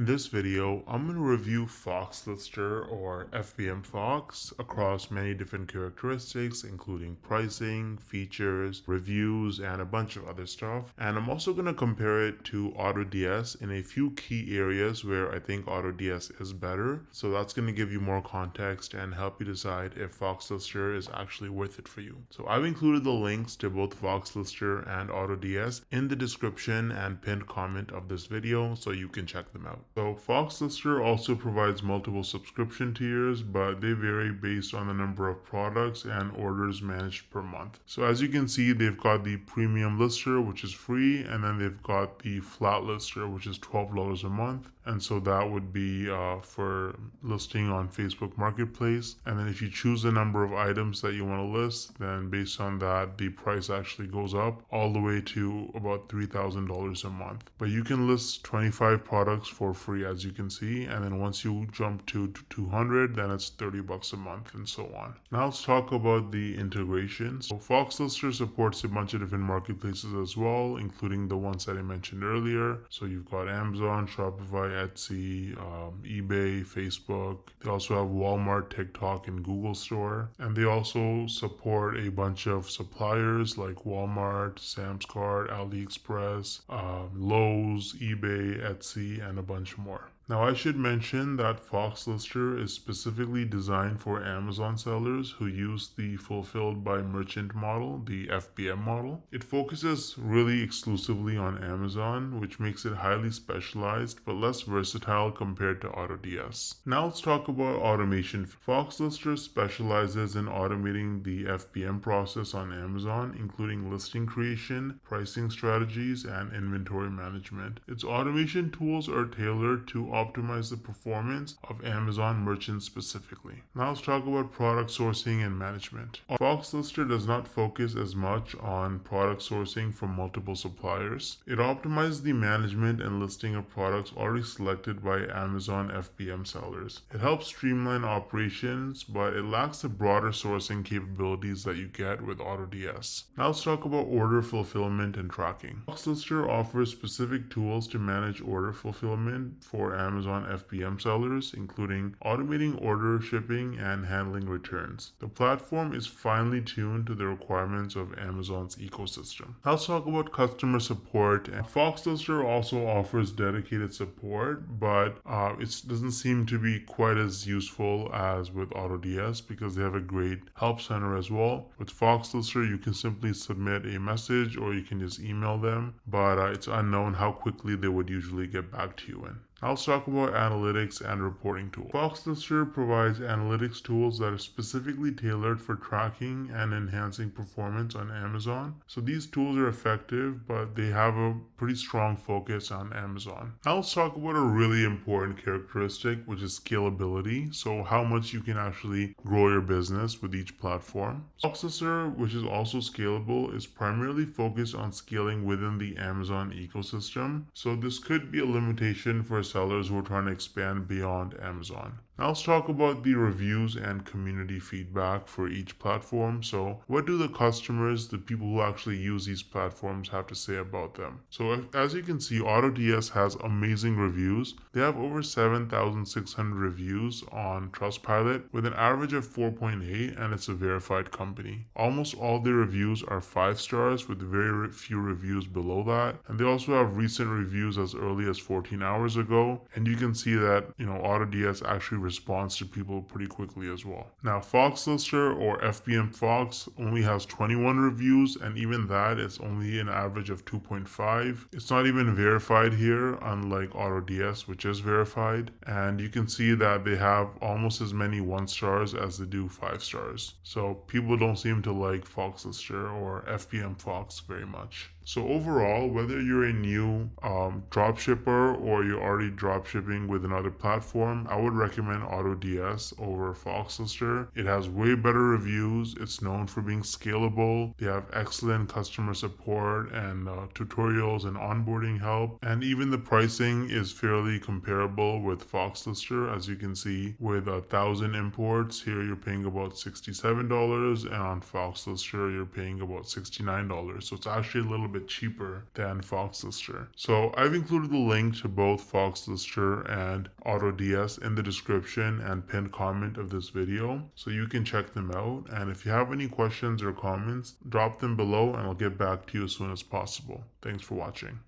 In this video, I'm going to review Foxlister or FBM Fox across many different characteristics, including pricing, features, reviews, and a bunch of other stuff. And I'm also going to compare it to AutoDS in a few key areas where I think AutoDS is better. So that's going to give you more context and help you decide if Foxlister is actually worth it for you. So I've included the links to both Foxlister and AutoDS in the description and pinned comment of this video so you can check them out. So Foxlister also provides multiple subscription tiers, but they vary based on the number of products and orders managed per month. So as you can see, they've got the premium lister, which is free, and then they've got the flat lister, which is $12 a month. And so that would be for listing on Facebook Marketplace. And then if you choose the number of items that you want to list, then based on that, the price actually goes up all the way to about $3,000 a month. But you can list 25 products for free, as you can see. And then once you jump to 200, then it's $30 a month and so on. Now let's talk about the integration. So Foxlister supports a bunch of different marketplaces as well, including the ones that I mentioned earlier. So you've got Amazon, Shopify, Etsy, eBay, Facebook. They also have Walmart, TikTok, and Google Store. And they also support a bunch of suppliers like Walmart, Sam's Club, AliExpress, Lowe's, eBay, Etsy, and a bunch more. Now I should mention that Foxlister is specifically designed for Amazon sellers who use the fulfilled by merchant model, the FBM model. It focuses really exclusively on Amazon, which makes it highly specialized but less versatile compared to AutoDS. Now let's talk about automation. Foxlister specializes in automating the FBM process on Amazon, including listing creation, pricing strategies, and inventory management. Its automation tools are tailored to optimize the performance of Amazon merchants specifically. Now let's talk about product sourcing and management. Foxlister does not focus as much on product sourcing from multiple suppliers. It optimizes the management and listing of products already selected by Amazon FBM sellers. It helps streamline operations, but it lacks the broader sourcing capabilities that you get with AutoDS. Now let's talk about order fulfillment and tracking. Foxlister offers specific tools to manage order fulfillment for Amazon FBM sellers, including automating order shipping and handling returns. The platform is finely tuned to the requirements of Amazon's ecosystem. Now let's talk about customer support. Foxlister also offers dedicated support, but it doesn't seem to be quite as useful as with AutoDS because they have a great help center as well. With Foxlister, you can simply submit a message or you can just email them, but it's unknown how quickly they would usually get back to you in. Now let's talk about analytics and reporting tools. Foxlister provides analytics tools that are specifically tailored for tracking and enhancing performance on Amazon. So these tools are effective, but they have a pretty strong focus on Amazon. Now let's talk about a really important characteristic, which is scalability. So how much you can actually grow your business with each platform. Foxlister, which is also scalable, is primarily focused on scaling within the Amazon ecosystem. So this could be a limitation for sellers who are trying to expand beyond Amazon. Now let's talk about the reviews and community feedback for each platform. So what do the customers, the people who actually use these platforms, have to say about them? So as you can see, AutoDS has amazing reviews. They have over 7,600 reviews on Trustpilot with an average of 4.8, and it's a verified company. Almost all their reviews are 5 stars with very few reviews below that. And they also have recent reviews as early as 14 hours ago. And you can see that, AutoDS actually responds to people pretty quickly as well. Now, Foxlister or FBM Fox only has 21 reviews, and even that is only an average of 2.5. It's not even verified here, unlike AutoDS, which is verified. And you can see that they have almost as many 1 stars as they do 5 stars. So people don't seem to like Foxlister or FBM Fox very much. So overall, whether you're a new dropshipper or you're already dropshipping with another platform, I would recommend AutoDS over Foxlister. It has way better reviews. It's known for being scalable. They have excellent customer support and tutorials and onboarding help. And even the pricing is fairly comparable with Foxlister. As you can see, with 1,000 imports, here you're paying about $67, and on Foxlister, you're paying about $69. So it's actually a little bit bit cheaper than Foxlister. So I've included the link to both Foxlister and AutoDS in the description and pinned comment of this video, so you can check them out. And if you have any questions or comments, drop them below and I'll get back to you as soon as possible. Thanks for watching.